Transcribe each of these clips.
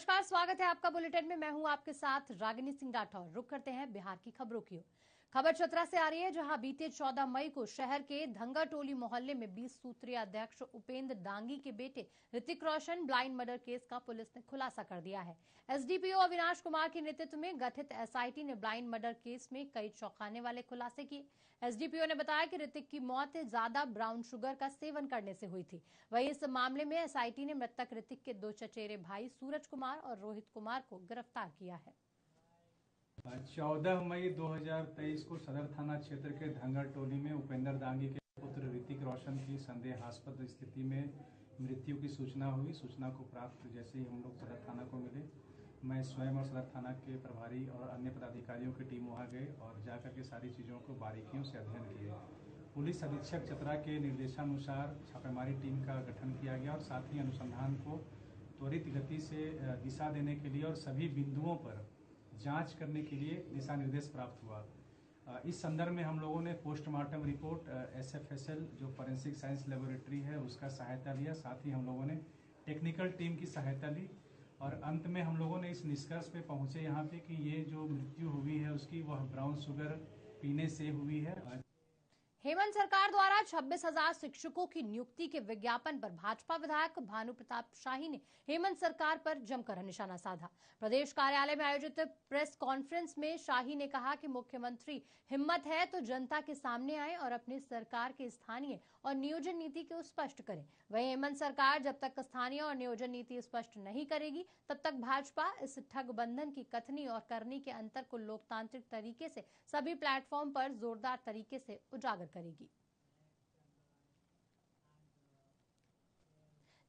नमस्कार, स्वागत है आपका बुलेटिन में। मैं हूं आपके साथ रागिनी सिंह राठौर। रुक करते हैं बिहार की खबरों की ओर। खबर चतरा से आ रही है, जहां बीते 14 मई को शहर के धंगाटोली मोहल्ले में 20 सूत्रीय अध्यक्ष उपेंद्र दांगी के बेटे Hrithik Roshan blind murder case का पुलिस ने खुलासा कर दिया है। एसडीपीओ अविनाश कुमार के नेतृत्व में गठित एसआईटी ने ब्लाइंड मर्डर केस में कई चौंकाने वाले खुलासे किए। एसडीपीओ ने बताया कि ऋतिक की मौत ज्यादा ब्राउन शुगर का सेवन करने से हुई थी। वहीं इस मामले में एसआईटी ने मृतक ऋतिक के 2 चचेरे भाई सूरज कुमार और रोहित कुमार को गिरफ्तार किया है। 14 मई 2023 को सदर थाना क्षेत्र के धंगाटोली में उपेंद्र दांगी के पुत्र ऋतिक रोशन की संदेहास्पद स्थिति में मृत्यु की सूचना हुई। सूचना को प्राप्त जैसे ही हम लोग सदर थाना को मिले, मैं स्वयं और सदर थाना के प्रभारी और अन्य पदाधिकारियों की टीम वहां गए और जाकर के सारी चीज़ों को बारीकियों से अध्ययन किए। पुलिस अधीक्षक चतरा के निर्देशानुसार छापेमारी टीम का गठन किया गया और साथ ही अनुसंधान को त्वरित गति से दिशा देने के लिए और सभी बिंदुओं पर जांच करने के लिए दिशा निर्देश प्राप्त हुआ। इस संदर्भ में हम लोगों ने पोस्टमार्टम रिपोर्ट एसएफएसएल जो फॉरेंसिक साइंस लेबोरेटरी है उसका सहायता लिया। साथ ही हम लोगों ने टेक्निकल टीम की सहायता ली और अंत में हम लोगों ने इस निष्कर्ष पे पहुंचे यहाँ पे कि ये जो मृत्यु हुई है उसकी वह ब्राउन शुगर पीने से हुई है। हेमंत सरकार द्वारा 26,000 शिक्षकों की नियुक्ति के विज्ञापन पर भाजपा विधायक भानु प्रताप शाही ने हेमंत सरकार पर जमकर निशाना साधा। प्रदेश कार्यालय में आयोजित प्रेस कॉन्फ्रेंस में शाही ने कहा कि मुख्यमंत्री हिम्मत है तो जनता के सामने आए और अपनी सरकार के स्थानीय और नियोजन नीति को स्पष्ट करें। वहीं हेमंत सरकार जब तक स्थानीय और नियोजन नीति स्पष्ट नहीं करेगी तब तक भाजपा इस ठग बंधन की कथनी और करनी के अंतर को लोकतांत्रिक तरीके से सभी प्लेटफॉर्म पर जोरदार तरीके से उजागर करेगी।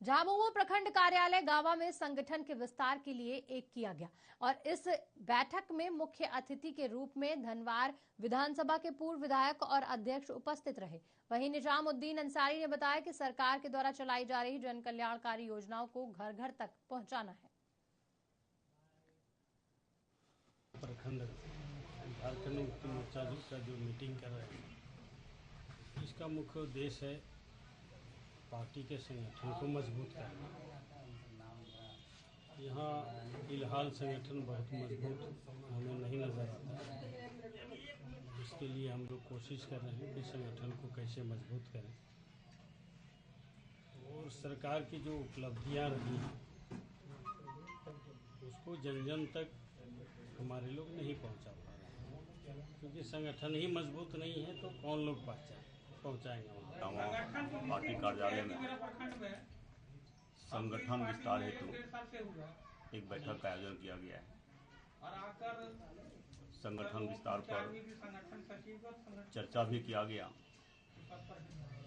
झामुमो प्रखंड कार्यालय गावा में संगठन के विस्तार के लिए एक किया गया और इस बैठक में मुख्य अतिथि के रूप में धनवार विधानसभा के पूर्व विधायक और अध्यक्ष उपस्थित रहे। वहीं निजामुद्दीन अंसारी ने बताया कि सरकार के द्वारा चलाई जा रही जन कल्याणकारी योजनाओं को घर घर तक पहुंचाना है। प्रखंड झारखंड मुक्ति मोर्चा का जो मीटिंग कर रहे हैं, इसका मुख्य उद्देश्य है पार्टी के संगठन को मजबूत करना। यहाँ फिलहाल संगठन बहुत मजबूत हमें नहीं नज़र आता है। इसके लिए हम लोग कोशिश कर रहे हैं कि संगठन को कैसे मजबूत करें और सरकार की जो उपलब्धियाँ रही हैं उसको जन जन तक हमारे लोग नहीं पहुँचा पा रहे हैं, क्योंकि संगठन ही मजबूत नहीं है तो कौन लोग पहुँचाएंगे। पार्टी कार्यालय में संगठन विस्तार हेतु एक बैठक का आयोजन किया गया है। संगठन विस्तार पर चर्चा भी किया गया,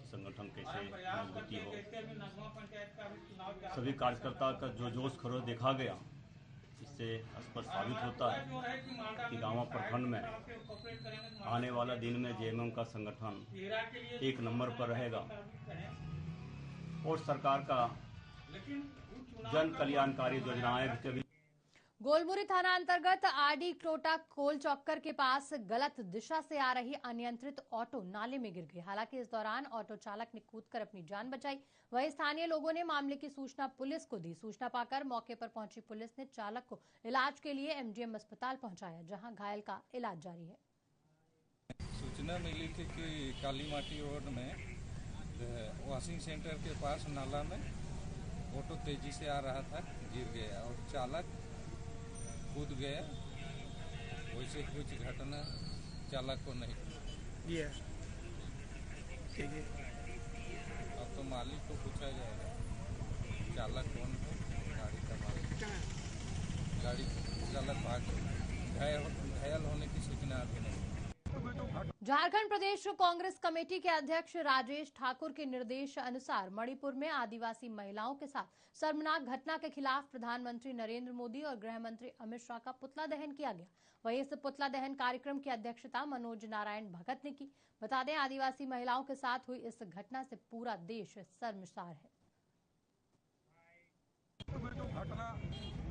संगठन कैसे मजबूती हो। सभी कार्यकर्ता का जो जोश खरोश देखा गया, इससे स्पष्ट साबित होता है कि गांव प्रखंड में आने वाला दिन में जेएमएम का संगठन एक नंबर पर रहेगा और सरकार का जन कल्याणकारी योजनाएं। गोलमुरी थाना अंतर्गत आरडी क्रोटा कोल चौक्कर के पास गलत दिशा से आ रही अनियंत्रित ऑटो नाले में गिर गई। हालांकि इस दौरान ऑटो चालक ने कूदकर अपनी जान बचाई। वहीं स्थानीय लोगों ने मामले की सूचना पुलिस को दी। सूचना पाकर मौके पर पहुंची पुलिस ने चालक को इलाज के लिए एमजीएम अस्पताल पहुंचाया, जहां घायल का इलाज जारी है। सूचना मिली थी कि काली माटी रोड में वॉशिंग सेंटर के पास नाला में ऑटो तेजी से आ रहा था, गिर गया और चालक कूद गया। वैसे कुछ घटना चालक को नहीं हुई। ठीक है, अब तो मालिक को पूछा जाएगा चालक कौन है, गाड़ी का मालिक। गाड़ी चालक भाग घायल होने की सूचना अभी नहीं। झारखंड प्रदेश कांग्रेस कमेटी के अध्यक्ष राजेश ठाकुर के निर्देश अनुसार मणिपुर में आदिवासी महिलाओं के साथ शर्मनाक घटना के खिलाफ प्रधानमंत्री नरेंद्र मोदी और गृह मंत्री अमित शाह का पुतला दहन किया गया। वहीं इस पुतला दहन कार्यक्रम की अध्यक्षता मनोज नारायण भगत ने की। बता दें, आदिवासी महिलाओं के साथ हुई इस घटना से पूरा देश शर्मसार है। जो घटना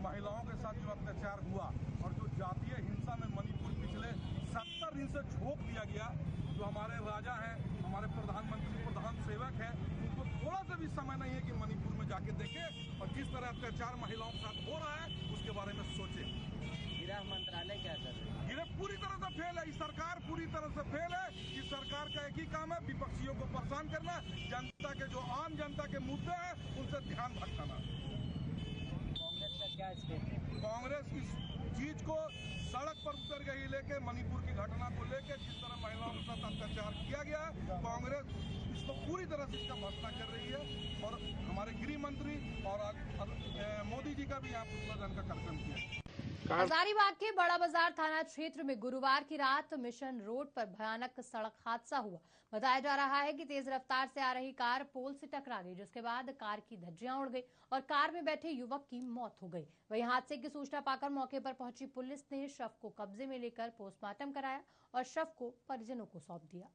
महिलाओं के साथ जो अत्याचार हुआ और जो जातीय हिंसा में मणिपुर पिछले 70 दिन से झोंक दिया गया, जो हमारे राजा हैं, हमारे प्रधानमंत्री प्रधान सेवक हैं, उनको थोड़ा सा भी समय नहीं है कि मणिपुर में जाके देखे और जिस तरह अत्याचार महिलाओं के साथ हो रहा है उसके बारे में सोचे। गृह मंत्रालय क्या कर रही है? ये पूरी तरह से फेल है, इस सरकार पूरी तरह से फेल है। इस सरकार का एक ही काम है, विपक्षियों को परेशान करना, जनता के जो आम जनता के मुद्दे हैं उनसे ध्यान भटकाना। कांग्रेस का क्या स्टेप है? कांग्रेस इस चीज को सड़क पर उतर गई लेके, मणिपुर की घटना को लेके जिस तरह महिलाओं के साथ अत्याचार किया गया, कांग्रेस इसको पूरी तरह से इसका भर्त्सना कर रही है। और हमारे गृह मंत्री और मोदी जी का भी यहाँ पुतला का कार्यक्रम किया। हजारीबाग के बड़ा बाजार थाना क्षेत्र में गुरुवार की रात मिशन रोड पर भयानक सड़क हादसा हुआ। बताया जा रहा है कि तेज रफ्तार से आ रही कार पोल से टकरा गई, जिसके बाद कार की धज्जियां उड़ गई और कार में बैठे युवक की मौत हो गई। वहीं हादसे की सूचना पाकर मौके पर पहुंची पुलिस ने शव को कब्जे में लेकर पोस्टमार्टम कराया और शव को परिजनों को सौंप दिया।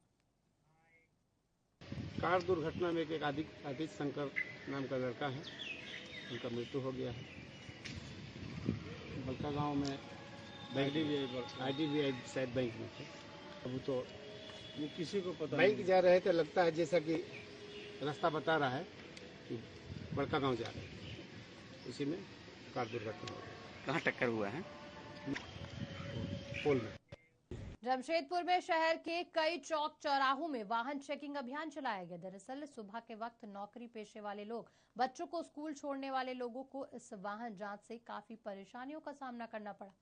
कार दुर्घटना में एक आदित्य शंकर नाम का लड़का है, उनका मृत्यु हो गया है। बलका गांव में IDBI शायद बैंक में थे। अब तो वो किसी को पता बैंक जा रहे थे, लगता है जैसा कि रास्ता बता रहा है कि बड़का गांव जा रहे हैं, उसी में कार दुर्घटना हो गई। कहाँ टक्कर हुआ है? पोल में। जमशेदपुर में शहर के कई चौक चौराहों में वाहन चेकिंग अभियान चलाया गया। दरअसल सुबह के वक्त नौकरी पेशे वाले लोग, बच्चों को स्कूल छोड़ने वाले लोगों को इस वाहन जांच से काफी परेशानियों का सामना करना पड़ा।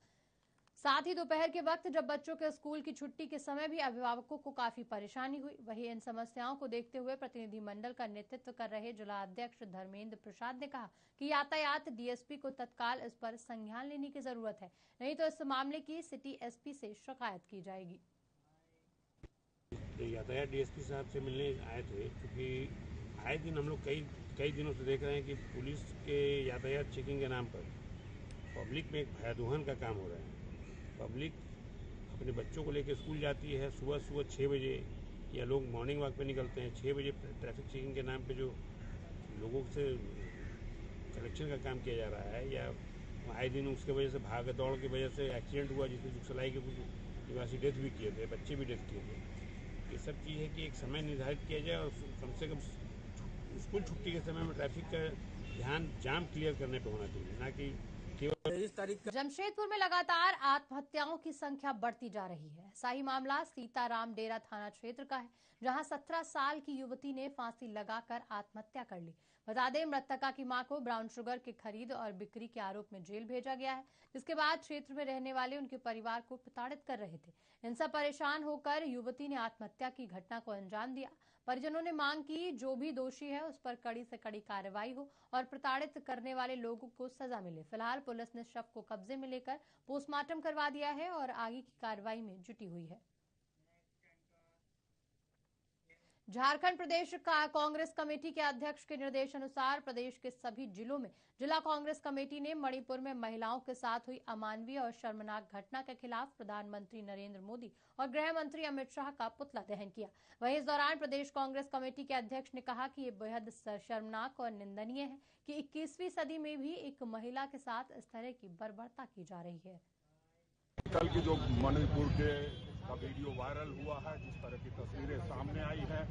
साथ ही दोपहर के वक्त जब बच्चों के स्कूल की छुट्टी के समय भी अभिभावकों को काफी परेशानी हुई। वहीं इन समस्याओं को देखते हुए प्रतिनिधिमंडल का नेतृत्व कर रहे जिला अध्यक्ष धर्मेंद्र प्रसाद ने कहा कि यातायात DSP को तत्काल इस पर संज्ञान लेने की जरूरत है, नहीं तो इस मामले की सिटी SP से शिकायत की जाएगी। यातायात DSP साहब से मिलने आए थे, क्योंकि आए दिन हम लोग कई दिनों से देख रहे हैं कि पुलिस के यातायात चेकिंग के नाम पर पब्लिक में एक भयादोहन का काम हो रहा है। पब्लिक अपने बच्चों को लेकर स्कूल जाती है सुबह 6 बजे, या लोग मॉर्निंग वॉक पे निकलते हैं 6 बजे। ट्रैफिक चेकिंग के नाम पे जो लोगों से कलेक्शन का काम किया जा रहा है, या आए दिन उसके वजह से भाग दौड़ की वजह से एक्सीडेंट हुआ, जिसमें जुगसलाई के कुछ निवासी डेथ भी किए थे, बच्चे भी डेथ किए थे। ये सब चीज़ है कि एक समय निर्धारित किया जाए और कम से कम स्कूल छुट्टी के समय में ट्रैफिक का ध्यान जाम क्लियर करने पर होना चाहिए, ना कि जमशेदपुर में लगातार आत्महत्याओं की संख्या बढ़ती जा रही है। ऐसा ही मामला सीताराम डेरा थाना क्षेत्र का है, जहां 17 साल की युवती ने फांसी लगाकर आत्महत्या कर ली। बता दें, मृतका की मां को ब्राउन शुगर के खरीद और बिक्री के आरोप में जेल भेजा गया है, जिसके बाद क्षेत्र में रहने वाले उनके परिवार को प्रताड़ित कर रहे थे। इनसे परेशान होकर युवती ने आत्महत्या की घटना को अंजाम दिया। परिजनों ने मांग की जो भी दोषी है उस पर कड़ी से कड़ी कार्रवाई हो और प्रताड़ित करने वाले लोगों को सजा मिले। फिलहाल पुलिस ने शव को कब्जे में लेकर पोस्टमार्टम करवा दिया है और आगे की कार्रवाई में जुटी हुई है। झारखंड प्रदेश कांग्रेस कमेटी के अध्यक्ष के निर्देश अनुसार प्रदेश के सभी जिलों में जिला कांग्रेस कमेटी ने मणिपुर में महिलाओं के साथ हुई अमानवीय और शर्मनाक घटना के खिलाफ प्रधानमंत्री नरेंद्र मोदी और गृह मंत्री अमित शाह का पुतला दहन किया। वहीं इस दौरान प्रदेश कांग्रेस कमेटी के अध्यक्ष ने कहा कि ये बेहद शर्मनाक और निंदनीय है कि 21वीं सदी में भी एक महिला के साथ इस तरह की बर्बरता की जा रही है। कल की जो मणिपुर के का वीडियो वायरल हुआ है, जिस तरह की तस्वीरें सामने आई हैं,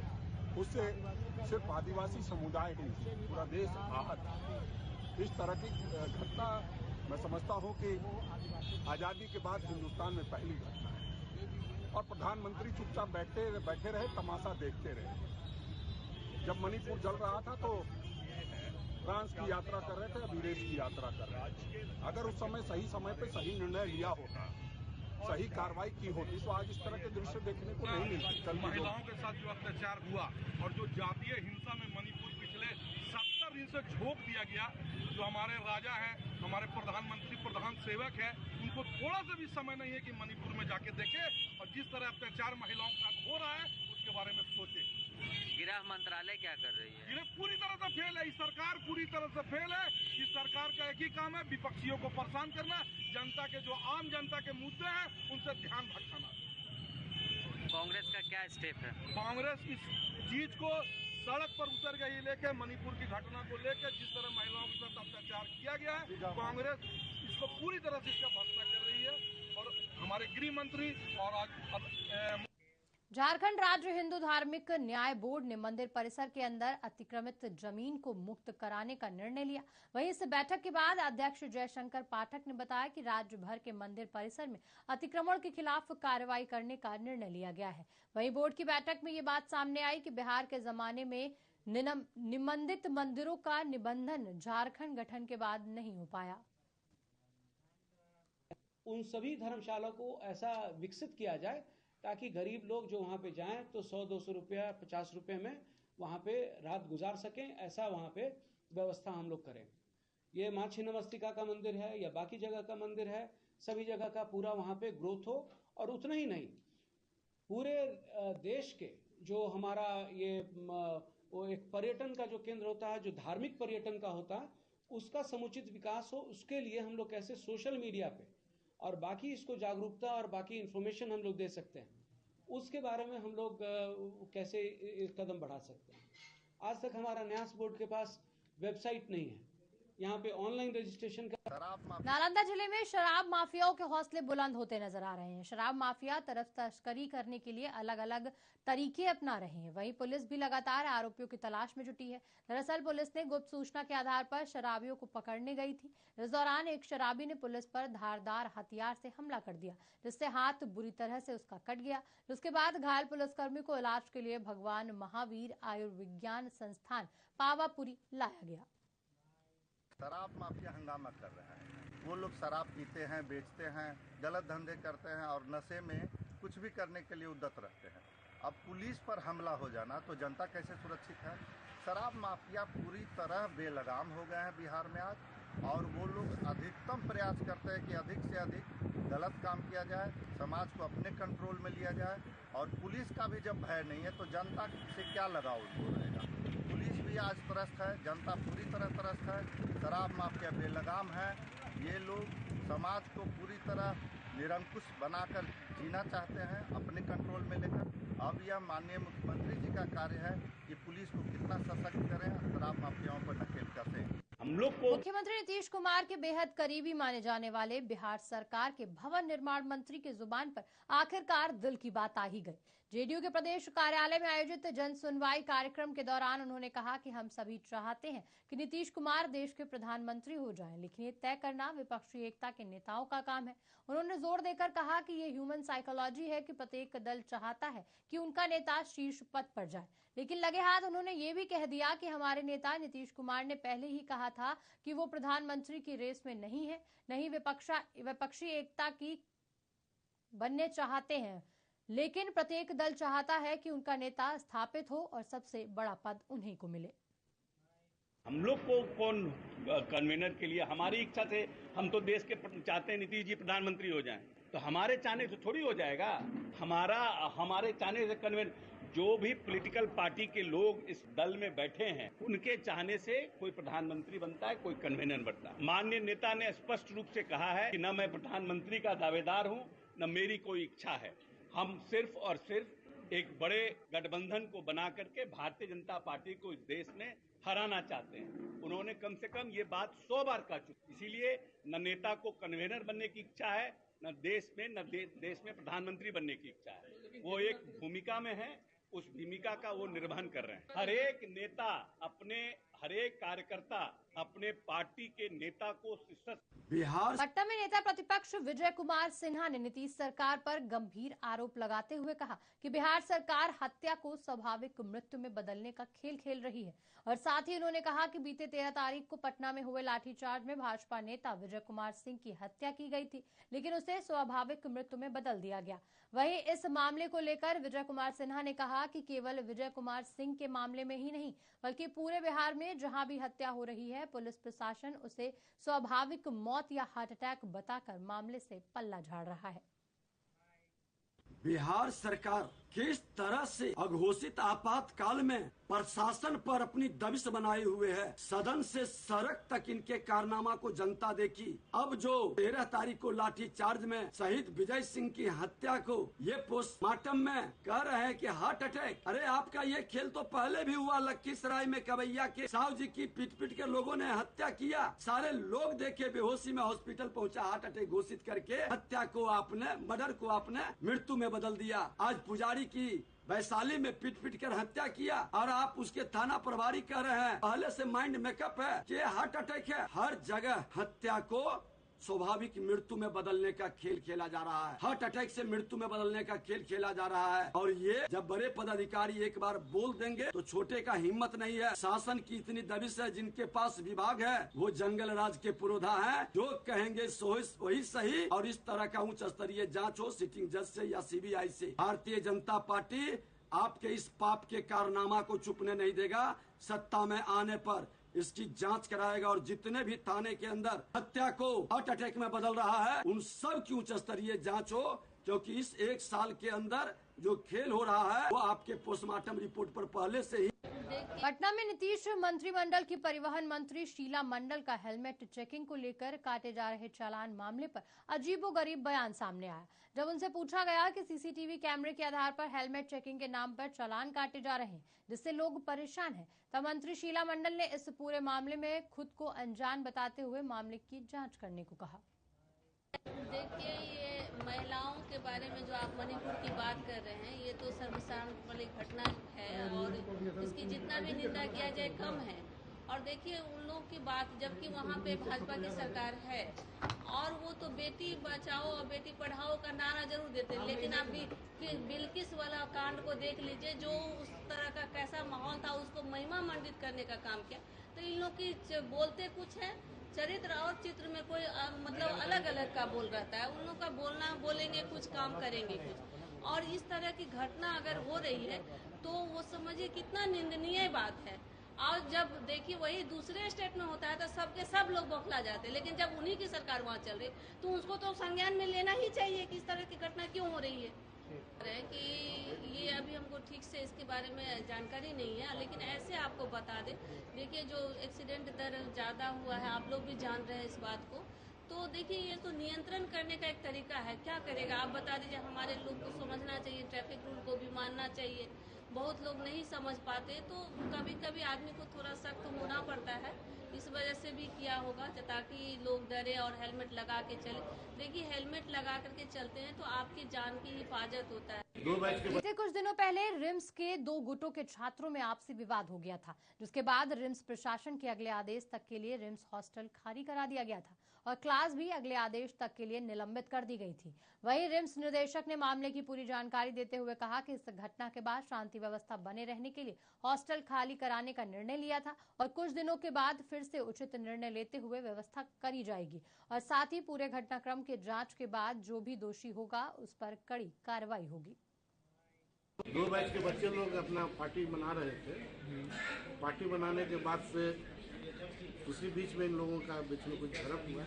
उससे सिर्फ आदिवासी समुदाय ही नहीं, पूरा देश आहत है। इस तरह की घटना मैं समझता हूं कि आजादी के बाद हिंदुस्तान में पहली घटना है और प्रधानमंत्री चुपचाप बैठे रहे, तमाशा देखते रहे। जब मणिपुर जल रहा था तो फ्रांस की यात्रा कर रहे थे, विदेश की यात्रा कर रहे थे। अगर उस समय सही समय पे सही निर्णय लिया होता, सही कार्रवाई की होती, तो आज इस तरह के दृश्य देखने को नहीं मिलते। कल महिलाओं के साथ जो अत्याचार हुआ और जो जातीय हिंसा में मणिपुर पिछले 70 दिन से झोंक दिया गया, जो हमारे राजा हैं, हमारे प्रधानमंत्री प्रधान सेवक हैं, उनको थोड़ा सा भी समय नहीं है कि मणिपुर में जाके देखे और जिस तरह अत्याचार महिलाओं के साथ हो रहा है उसके बारे में सोचे। गृह मंत्रालय क्या कर रही है? ये पूरी तरह से फेल है, इस सरकार पूरी तरह से फेल है। इस सरकार का एक ही काम है, विपक्षियों को परेशान करना, जनता के जो आम जनता के मुद्दे हैं उनसे ध्यान भटकाना। कांग्रेस का क्या स्टेप है? कांग्रेस इस चीज को सड़क पर उतर गई लेके, मणिपुर की घटना को लेकर जिस तरह महिलाओं के साथ अत्याचार किया गया है, कांग्रेस इसको पूरी तरह से इसका भर्त्सना कर रही है। और हमारे गृह मंत्री और झारखंड राज्य हिंदू धार्मिक न्याय बोर्ड ने मंदिर परिसर के अंदर अतिक्रमित जमीन को मुक्त कराने का निर्णय लिया। वहीं इस बैठक के बाद अध्यक्ष जयशंकर पाठक ने बताया कि राज्य भर के मंदिर परिसर में अतिक्रमण के खिलाफ कार्रवाई करने का निर्णय लिया गया है। वहीं बोर्ड की बैठक में ये बात सामने आई कि बिहार के जमाने में निबंधित मंदिरों का निबंधन झारखंड गठन के बाद नहीं हो पाया। उन सभी धर्मशाला को ऐसा विकसित किया जाए ताकि गरीब लोग जो वहाँ पे जाएं तो 100-200 रुपया 50 रुपये में वहाँ पे रात गुजार सकें, ऐसा वहाँ पे व्यवस्था हम लोग करें। ये माँ छिन्नमस्तिका का मंदिर है या बाकी जगह का मंदिर है, सभी जगह का पूरा वहाँ पे ग्रोथ हो। और उतना ही नहीं, पूरे देश के जो हमारा ये वो एक पर्यटन का जो केंद्र होता है, जो धार्मिक पर्यटन का होता है, उसका समुचित विकास हो। उसके लिए हम लोग कैसे सोशल मीडिया पे और बाकी इसको जागरूकता और बाकी इंफॉर्मेशन हम लोग दे सकते हैं, उसके बारे में हम लोग कैसे कदम बढ़ा सकते हैं। आज तक हमारा न्यास बोर्ड के पास वेबसाइट नहीं है, यहाँ पे ऑनलाइन रजिस्ट्रेशन का। नालंदा जिले में शराब माफियाओं के हौसले बुलंद होते नजर आ रहे हैं। शराब माफिया तरफ तस्करी करने के लिए अलग अलग तरीके अपना रहे हैं। वहीं पुलिस भी लगातार आरोपियों की तलाश में जुटी है। दरअसल पुलिस ने गुप्त सूचना के आधार पर शराबियों को पकड़ने गई थी। इस दौरान एक शराबी ने पुलिस पर धारदार हथियार से हमला कर दिया, जिससे हाथ बुरी तरह से उसका कट गया। जिसके बाद घायल पुलिसकर्मी को इलाज के लिए भगवान महावीर आयुर्विज्ञान संस्थान पावापुरी लाया गया। शराब माफिया हंगामा कर रहा है। वो लोग शराब पीते हैं, बेचते हैं, गलत धंधे करते हैं और नशे में कुछ भी करने के लिए उद्यत रहते हैं। अब पुलिस पर हमला हो जाना तो जनता कैसे सुरक्षित है? शराब माफिया पूरी तरह बेलगाम हो गए हैं बिहार में आज, और वो लोग अधिकतम प्रयास करते हैं कि अधिक से अधिक गलत काम किया जाए, समाज को अपने कंट्रोल में लिया जाए। और पुलिस का भी जब भय नहीं है तो जनता से क्या लगाव उनको रहेगा? पुलिस भी आज त्रस्त है, जनता पूरी तरह त्रस्त है। शराब माफिया बेलगाम है। ये लोग समाज को पूरी तरह निरंकुश बनाकर जीना चाहते हैं, अपने कंट्रोल में लेकर। अब यह माननीय मुख्यमंत्री जी का कार्य है कि पुलिस को कितना सशक्त करें, शराब माफियाओं पर नकेल कसें। हम लोग को मुख्यमंत्री नीतीश कुमार के बेहद करीबी माने जाने वाले बिहार सरकार के भवन निर्माण मंत्री की जुबान पर आखिरकार दिल की बात आ ही गई। जेडीयू के प्रदेश कार्यालय में आयोजित जन सुनवाई कार्यक्रम के दौरान उन्होंने कहा कि हम सभी चाहते हैं कि नीतीश कुमार देश के प्रधानमंत्री हो जाएं, लेकिन ये तय करना विपक्षी एकता के नेताओं का काम है। उन्होंने जोर देकर कहा कि ये ह्यूमन साइकोलॉजी है कि प्रत्येक दल चाहता है कि उनका नेता शीर्ष पद पर जाए, लेकिन लगे हाथ उन्होंने ये भी कह दिया कि हमारे नेता नीतीश कुमार ने पहले ही कहा था कि वो प्रधानमंत्री की रेस में नहीं है, नहीं विपक्षी एकता की बनने चाहते हैं, लेकिन प्रत्येक दल चाहता है कि उनका नेता स्थापित हो और सबसे बड़ा पद उन्हीं को मिले। हम लोग को कौन कन्वेनर के लिए? हमारी इच्छा से हम तो देश के चाहते हैं नीतीश जी प्रधानमंत्री हो जाएं, तो हमारे चाहने से थोड़ी हो जाएगा। हमारे चाहने से कन्वेनर, जो भी पॉलिटिकल पार्टी के लोग इस दल में बैठे हैं, उनके चाहने से कोई प्रधानमंत्री बनता है, कोई कन्वेनर बनता है। माननीय नेता ने स्पष्ट रूप से कहा है कि न मैं प्रधानमंत्री का दावेदार हूं, न मेरी कोई इच्छा है। हम सिर्फ और सिर्फ एक बड़े गठबंधन को बना करके भारतीय जनता पार्टी को इस देश में हराना चाहते हैं। उन्होंने कम से कम ये बात 100 बार कह चुकी। इसीलिए न नेता को कन्वेनर बनने की इच्छा है, न देश में प्रधानमंत्री बनने की इच्छा है। वो एक भूमिका में है, उस भूमिका का वो निर्वहन कर रहे हैं। हर एक नेता हर एक कार्यकर्ता अपने पार्टी के नेता को बिहार पटना में नेता प्रतिपक्ष विजय कुमार सिन्हा ने नीतीश सरकार पर गंभीर आरोप लगाते हुए कहा कि बिहार सरकार हत्या को स्वाभाविक मृत्यु में बदलने का खेल खेल रही है। और साथ ही उन्होंने कहा कि बीते 13 तारीख को पटना में हुए लाठीचार्ज में भाजपा नेता विजय कुमार सिंह की हत्या की गई थी, लेकिन उसे स्वाभाविक मृत्यु में बदल दिया गया। वहीं इस मामले को लेकर विजय कुमार सिन्हा ने कहा कि केवल विजय कुमार सिंह के मामले में ही नहीं, बल्कि पूरे बिहार में जहां भी हत्या हो रही है, पुलिस प्रशासन उसे स्वाभाविक मौत या हार्ट अटैक बताकर मामले से पल्ला झाड़ रहा है। बिहार सरकार किस तरह से अघोषित आपातकाल में प्रशासन पर अपनी दबिश बनाए हुए है। सदन से सड़क तक इनके कारनामा को जनता देखी। अब जो 13 तारीख को लाठीचार्ज में शहीद विजय सिंह की हत्या को ये पोस्टमार्टम में कह रहे हैं कि हार्ट अटैक। अरे आपका ये खेल तो पहले भी हुआ। लखीसराय में कवैया के साहु जी की पीट के लोगों ने हत्या किया, सारे लोग देखे, बेहोशी में हॉस्पिटल पहुंचा, हार्ट अटैक घोषित करके हत्या को आपने, मर्डर को आपने मृत्यु में बदल दिया। आज पुजारी भाई की वैशाली में पीट पीट कर हत्या किया और आप उसके थाना प्रभारी कह रहे हैं पहले से माइंड मेकअप है कि हार्ट अटैक है। हर जगह हत्या को स्वाभाविक मृत्यु में बदलने का खेल खेला जा रहा है, हार्ट अटैक से मृत्यु में बदलने का खेल खेला जा रहा है। और ये जब बड़े पदाधिकारी एक बार बोल देंगे तो छोटे का हिम्मत नहीं है। शासन की इतनी दबिश है, जिनके पास विभाग है वो जंगल राज के पुरोधा हैं, जो कहेंगे वही सही। और इस तरह का उच्च स्तरीय जांच हो सिटिंग जज से या सीबीआई से। भारतीय जनता पार्टी आपके इस पाप के कारनामा को छुपने नहीं देगा। सत्ता में आने पर इसकी जांच कराएगा और जितने भी थाने के अंदर हत्या को हार्ट अटैक में बदल रहा है उन सब की उच्च स्तरीय जांच हो, क्योंकि इस एक साल के अंदर जो खेल हो रहा है वो आपके पोस्टमार्टम रिपोर्ट पर पहले से ही। पटना में नीतीश मंत्रिमंडल की परिवहन मंत्री शीला मंडल का हेलमेट चेकिंग को लेकर काटे जा रहे चालान मामले पर अजीबोगरीब बयान सामने आया। जब उनसे पूछा गया कि सीसीटीवी कैमरे के आधार पर हेलमेट चेकिंग के नाम पर चालान काटे जा रहे हैं जिससे लोग परेशान हैं, तब मंत्री शीला मंडल ने इस पूरे मामले में खुद को अनजान बताते हुए मामले की जाँच करने को कहा। देखिए, ये महिलाओं के बारे में जो आप मणिपुर की बात कर रहे हैं, ये तो शर्मसार वाली घटना है और इसकी जितना भी निंदा किया जाए कम है। और देखिए उन लोगों की बात, जबकि वहाँ पे भाजपा की सरकार है और वो तो बेटी बचाओ और बेटी पढ़ाओ का नारा जरूर देते हैं, लेकिन आप बिल्किस वाला कांड को देख लीजिए, जो उस तरह का कैसा माहौल था, उसको महिमा मंडित करने का काम किया। तो इन लोग की बोलते कुछ है, चरित्र और चित्र में कोई मतलब अलग अलग का बोल रहता है। उन लोग का बोलना, बोलेंगे कुछ, काम करेंगे कुछ। और इस तरह की घटना अगर हो रही है तो वो समझिए कितना निंदनीय बात है। और जब देखिए वही दूसरे स्टेट में होता है तो सब लोग बौखला जाते हैं, लेकिन जब उन्हीं की सरकार वहाँ चल रही तो उसको तो संज्ञान में लेना ही चाहिए कि इस तरह की घटना क्यों हो रही है। कि ये अभी हमको ठीक से इसके बारे में जानकारी नहीं है, लेकिन ऐसे आपको बता दें, देखिए जो एक्सीडेंट दर ज़्यादा हुआ है, आप लोग भी जान रहे हैं इस बात को। तो देखिए ये तो नियंत्रण करने का एक तरीका है, क्या करेगा आप बता दीजिए। हमारे लोग को समझना चाहिए, ट्रैफिक रूल को भी मानना चाहिए। बहुत लोग नहीं समझ पाते, तो कभी कभी आदमी को थोड़ा सख्त होना पड़ता है। इस वजह से भी किया होगा ताकि लोग डरे और हेलमेट लगा के चले। देखिए हेलमेट लगा करके चलते हैं तो आपकी जान की हिफाजत होता है। बीते कुछ दिनों पहले रिम्स के 2 गुटों के छात्रों में आपसी विवाद हो गया था, जिसके बाद रिम्स प्रशासन के अगले आदेश तक के लिए रिम्स हॉस्टल खाली करा दिया गया था और क्लास भी अगले आदेश तक के लिए निलंबित कर दी गई थी। वहीं रिम्स निदेशक ने मामले की पूरी जानकारी देते हुए कहा कि इस घटना के बाद शांति व्यवस्था बने रहने के लिए हॉस्टल खाली कराने का निर्णय लिया था और कुछ दिनों के बाद फिर से उचित निर्णय लेते हुए व्यवस्था करी जाएगी और साथ ही पूरे घटनाक्रम के जांच के बाद जो भी दोषी होगा उस पर कड़ी कार्रवाई होगी। 2 बैच के बच्चे लोग अपना पार्टी बना रहे थे। पार्टी बनाने के बाद से उसी बीच में इन लोगों का बीच में कुछ झड़प हुआ।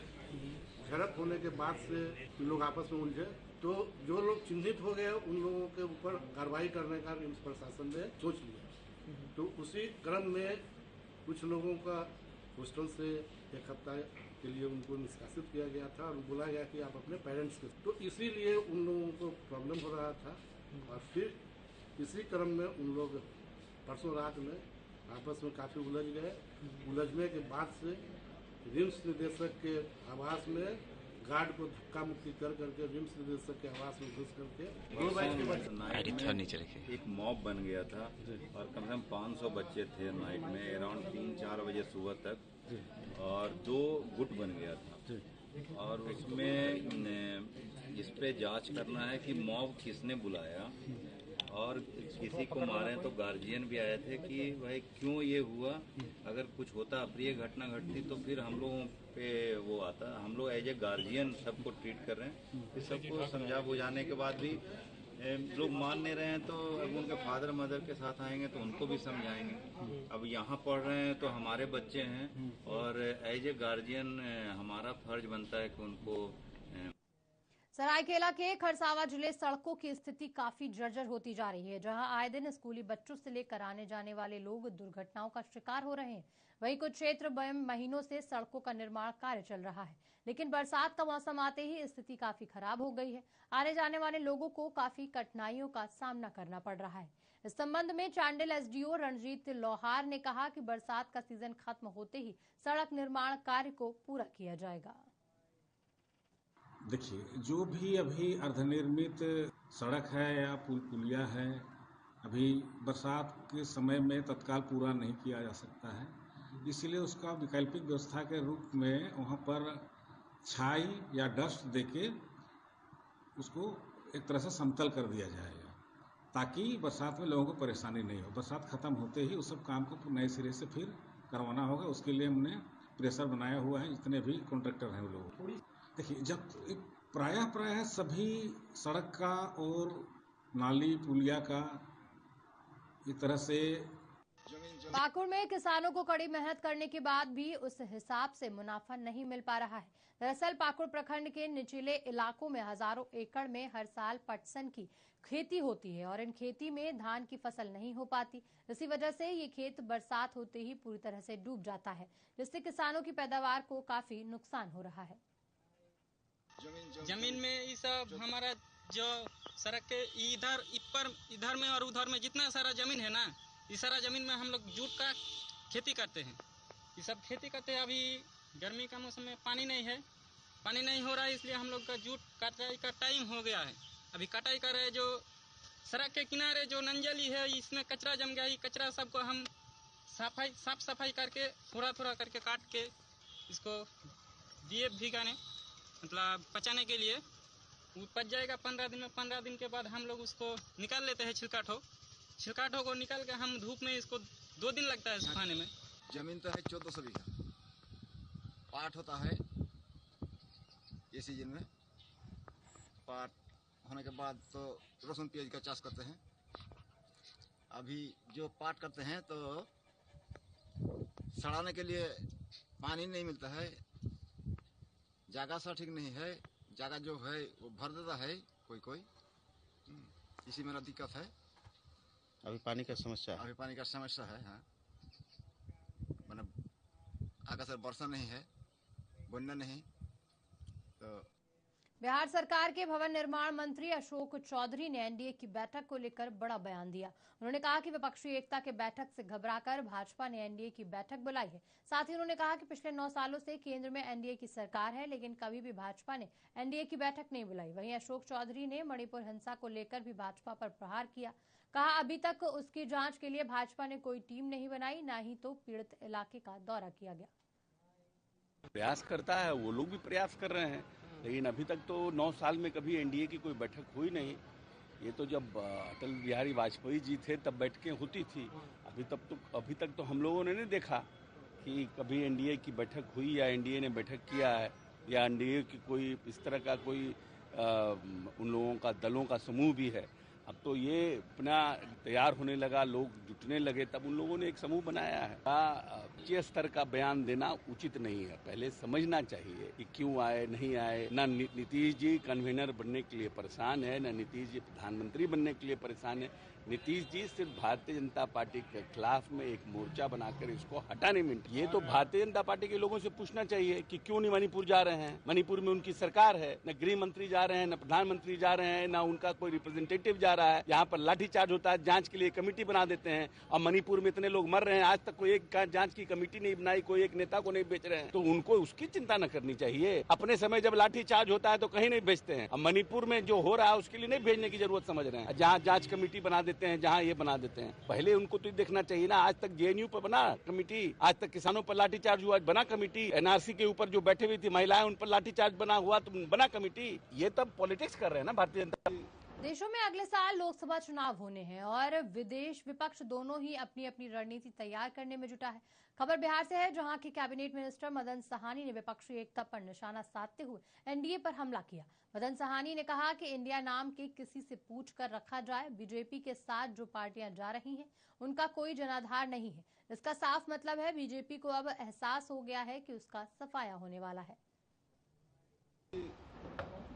झड़प होने के बाद से लोग आपस में उलझे, तो जो लोग चिन्हित हो गए उन लोगों के ऊपर कार्रवाई करने का रिम्स प्रशासन ने सोच लिया। तो उसी क्रम में कुछ लोगों का हॉस्टल से 1 हफ्ता के लिए उनको निष्कासित किया गया था और बोला गया कि आप अपने पेरेंट्स के, तो इसीलिए उन लोगों को प्रॉब्लम हो रहा था। और फिर इसी क्रम में उन लोग परसों रात में आपस में काफ़ी उलझ गए। उलझने के बाद से रिम्स निदेशक के आवास में गार्ड को धक्का मुक्की कर करके रिम्स निदेशक के आवास में घुस करके 2 बैच के बच्चे एक मॉब बन गया था और कम से कम 500 बच्चे थे नाइट में अराउंड 3-4 बजे सुबह तक और 2 गुट बन गया था। और उसमें इस पे जांच करना है कि मॉब किसने बुलाया और किसी को मारे। तो गार्जियन भी आए थे कि भाई क्यों ये हुआ, अगर कुछ होता अप्रिय घटना घटती तो फिर हम लोगों पे वो आता। हम लोग एज ए गार्जियन सबको ट्रीट कर रहे हैं। सबको समझा बुझाने के बाद भी लोग मान नहीं रहे हैं, तो अब उनके फादर मदर के साथ आएंगे तो उनको भी समझाएंगे। अब यहाँ पढ़ रहे हैं तो हमारे बच्चे हैं और एज ए गार्जियन हमारा फर्ज बनता है कि उनको। सरायकेला के खरसावा जिले सड़कों की स्थिति काफी जर्जर होती जा रही है, जहां आए दिन स्कूली बच्चों से लेकर आने जाने वाले लोग दुर्घटनाओं का शिकार हो रहे हैं। वहीं कुछ क्षेत्र में महीनों से सड़कों का निर्माण कार्य चल रहा है, लेकिन बरसात का मौसम आते ही स्थिति काफी खराब हो गई है। आने जाने वाले लोगों को काफी कठिनाइयों का सामना करना पड़ रहा है। इस संबंध में चांडिल एसडीओ रणजीत लोहार ने कहा कि बरसात का सीजन खत्म होते ही सड़क निर्माण कार्य को पूरा किया जाएगा। देखिए, जो भी अभी अर्धनिर्मित सड़क है या पुलिया है, अभी बरसात के समय में तत्काल पूरा नहीं किया जा सकता है, इसलिए उसका वैकल्पिक व्यवस्था के रूप में वहाँ पर छाई या डस्ट देके उसको एक तरह से समतल कर दिया जाएगा, ताकि बरसात में लोगों को परेशानी नहीं हो। बरसात खत्म होते ही उस सब काम को नए सिरे से फिर करवाना होगा। उसके लिए हमने प्रेशर बनाया हुआ है, जितने भी कॉन्ट्रैक्टर हैं वो लोग। देखिए, जब प्रायः सभी सड़क का और नाली पुलिया का एक तरह से पाकुड़ में किसानों को कड़ी मेहनत करने के बाद भी उस हिसाब से मुनाफा नहीं मिल पा रहा है। दरअसल पाकुड़ प्रखंड के निचले इलाकों में हजारों एकड़ में हर साल पटसन की खेती होती है और इन खेती में धान की फसल नहीं हो पाती। इसी वजह से ये खेत बरसात होते ही पूरी तरह से डूब जाता है, जिससे किसानों की पैदावार को काफी नुकसान हो रहा है। जमीन में ये सब हमारा जो सड़क के इधर में और उधर में जितना सारा जमीन है ना, इस सारा जमीन में हम लोग जूट का खेती करते हैं। ये सब खेती करते हैं। अभी गर्मी का मौसम में पानी नहीं है, पानी नहीं हो रहा है, इसलिए हम लोग का जूट कटाई का टाइम हो गया है। अभी कटाई कर रहे हैं। जो सड़क के किनारे जो नंजली है, इसमें कचरा जम गया। ये कचरा सबको हम साफ सफाई करके थोड़ा करके काट के इसको दिए भिगाने, मतलब पचाने के लिए वो पच जाएगा 15 दिन में। 15 दिन के बाद हम लोग उसको निकाल लेते हैं। छिलकाठों को निकाल के हम धूप में इसको 2 दिन लगता है सुखाने में। जमीन तो है 1400 बीघा। पाट होता है ये सीजन में। पाट होने के बाद तो लहसुन प्याज का चाष करते हैं। अभी जो पाट करते हैं तो सड़ाने के लिए पानी नहीं मिलता है, जगह सा ठीक नहीं है। जगह जो है वो भर देता है कोई। इसी मेरा दिक्कत है। अभी पानी का समस्या है। अभी पानी का समस्या है। हाँ, मैंने आगे से वर्षा नहीं है, बन्या नहीं। तो बिहार सरकार के भवन निर्माण मंत्री अशोक चौधरी ने एनडीए की बैठक को लेकर बड़ा बयान दिया। उन्होंने कहा कि विपक्षी एकता के बैठक से घबराकर भाजपा ने एनडीए की बैठक बुलाई है। साथ ही उन्होंने कहा कि पिछले 9 सालों से केंद्र में एनडीए की सरकार है, लेकिन कभी भी भाजपा ने एनडीए की बैठक नहीं बुलाई। वहीं अशोक चौधरी ने मणिपुर हिंसा को लेकर भी भाजपा पर प्रहार किया। कहा, अभी तक उसकी जांच के लिए भाजपा ने कोई टीम नहीं बनाई, न ही तो पीड़ित इलाके का दौरा किया गया। प्रयास करता है, वो लोग भी प्रयास कर रहे हैं, लेकिन अभी तक तो 9 साल में कभी एनडीए की कोई बैठक हुई नहीं। ये तो जब अटल बिहारी वाजपेयी जी थे तब बैठकें होती थी। अभी तक तो हम लोगों ने नहीं देखा कि कभी एनडीए की बैठक हुई या एनडीए ने बैठक किया है या एनडीए की कोई इस तरह का कोई उन लोगों का दलों का समूह भी है। अब तो ये अपना तैयार होने लगा, लोग जुटने लगे, तब उन लोगों ने एक समूह बनाया है। ऊंचे स्तर का बयान देना उचित नहीं है। पहले समझना चाहिए कि क्यों आए, नहीं आए। न नीतीश जी कन्वीनर बनने के लिए परेशान है, न नीतीश जी प्रधानमंत्री बनने के लिए परेशान है। नीतीश जी सिर्फ भारतीय जनता पार्टी के खिलाफ में एक मोर्चा बनाकर इसको हटाने में, ये तो भारतीय जनता पार्टी के लोगों से पूछना चाहिए कि क्यों नहीं मणिपुर जा रहे हैं। मणिपुर में उनकी सरकार है, न गृह मंत्री जा रहे हैं, न प्रधानमंत्री जा रहे हैं, न उनका कोई रिप्रेजेंटेटिव जा रहा है। यहाँ पर लाठीचार्ज होता है, जांच के लिए कमेटी बना देते हैं और मणिपुर में इतने लोग मर रहे हैं, आज तक कोई एक जांच की कमेटी नहीं बनाई, कोई एक नेता को नहीं बेच रहे हैं। तो उनको उसकी चिंता न करनी चाहिए। अपने समय जब लाठीचार्ज होता है तो कहीं नहीं भेजते हैं। अब मणिपुर में जो हो रहा है उसके लिए नहीं भेजने की जरूरत समझ रहे हैं। जहाँ जांच कमेटी बना देते हैं, जहाँ ये बना देते हैं। पहले उनको तो देखना चाहिए ना। आज तक जेएनयू पर बना कमेटी, आज तक किसानों पर लाठीचार्ज हुआ, बना कमेटी। एनआरसी के ऊपर जो बैठे हुई थी महिलाएं, उन पर लाठीचार्ज बना हुआ तो बना कमेटी। ये तब पॉलिटिक्स कर रहे हैं ना भारतीय जनता। देशों में अगले साल लोकसभा चुनाव होने हैं और विदेश विपक्ष दोनों ही अपनी अपनी रणनीति तैयार करने में जुटा है। खबर बिहार से है, जहां के कैबिनेट मिनिस्टर मदन सहानी ने विपक्षी एकता पर निशाना साधते हुए एनडीए पर हमला किया। मदन सहानी ने कहा कि इंडिया नाम के किसी से पूछ कर रखा जाए। बीजेपी के साथ जो पार्टियां जा रही हैं उनका कोई जनाधार नहीं है। इसका साफ मतलब है बीजेपी को अब एहसास हो गया है कि उसका सफाया होने वाला है।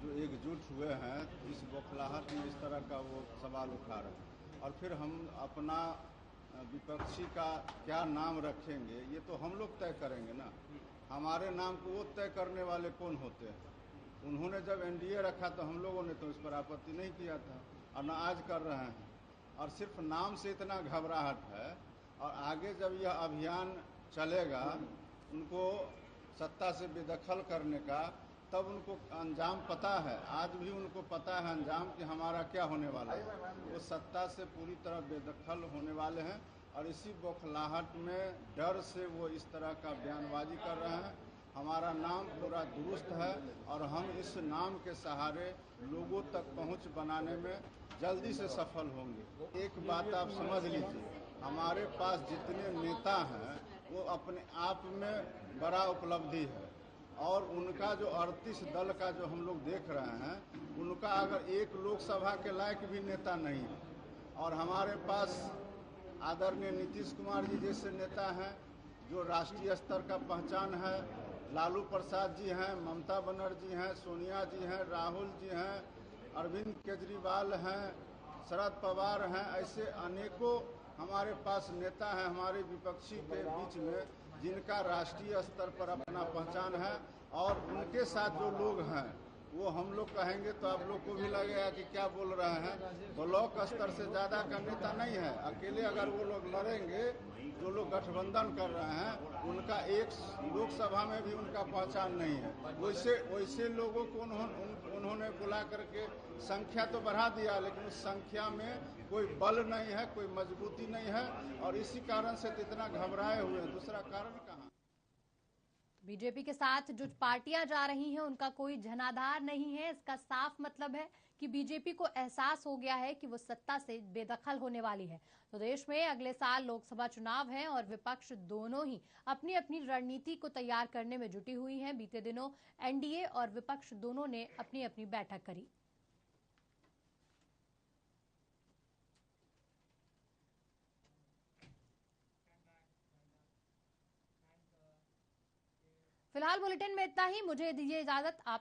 जो एकजुट हुए हैं, इस बौखलाहट में इस तरह का वो सवाल उठा रहे हैं और फिर हम अपना विपक्षी का क्या नाम रखेंगे ये तो हम लोग तय करेंगे ना। हमारे नाम को वो तय करने वाले कौन होते हैं? उन्होंने जब एनडीए रखा तो हम लोगों ने तो इस पर आपत्ति नहीं किया था और न आज कर रहे हैं। और सिर्फ नाम से इतना घबराहट है और आगे जब यह अभियान चलेगा उनको सत्ता से बेदखल करने का, तब उनको अंजाम पता है, आज भी उनको पता है अंजाम कि हमारा क्या होने वाला है। वो सत्ता से पूरी तरह बेदखल होने वाले हैं और इसी बौखलाहट में डर से वो इस तरह का बयानबाजी कर रहे हैं। हमारा नाम पूरा दुरुस्त है और हम इस नाम के सहारे लोगों तक पहुंच बनाने में जल्दी से सफल होंगे। एक बात आप समझ लीजिए, हमारे पास जितने नेता हैं वो अपने आप में बड़ा उपलब्धि है और उनका जो 38 दल का जो हम लोग देख रहे हैं, उनका अगर एक लोकसभा के लायक भी नेता नहीं है। और हमारे पास आदरणीय नीतीश कुमार जी जैसे नेता हैं जो राष्ट्रीय स्तर का पहचान है, लालू प्रसाद जी हैं, ममता बनर्जी हैं, सोनिया जी हैं, राहुल जी हैं, अरविंद केजरीवाल हैं, शरद पवार हैं, ऐसे अनेकों हमारे पास नेता हैं हमारे विपक्षी के बीच में जिनका राष्ट्रीय स्तर पर अपना पहचान है। और उनके साथ जो लोग हैं वो हम लोग कहेंगे तो आप लोग को भी लगेगा कि क्या बोल रहे हैं। ब्लॉक स्तर से ज़्यादा का नेता नहीं है। अकेले अगर वो लोग लड़ेंगे, जो लोग गठबंधन कर रहे हैं, उनका एक लोकसभा में भी उनका पहचान नहीं है। वैसे लोगों को उन्होंने बुला करके संख्या तो बढ़ा दिया, लेकिन उस संख्या में कोई बल नहीं है, कोई मजबूती नहीं है और इसी कारण से तो इतना घबराए हुए हैं। दूसरा कारण कहाँ? बीजेपी के साथ जो पार्टियां जा रही हैं उनका कोई जनाधार नहीं है। इसका साफ मतलब है कि बीजेपी को एहसास हो गया है कि वो सत्ता से बेदखल होने वाली है। तो देश में अगले साल लोकसभा चुनाव है और विपक्ष दोनों ही अपनी अपनी रणनीति को तैयार करने में जुटी हुई हैं। बीते दिनों एनडीए और विपक्ष दोनों ने अपनी अपनी बैठक करी। फिलहाल बुलेटिन में इतना ही। मुझे दीजिए इजाजत। आप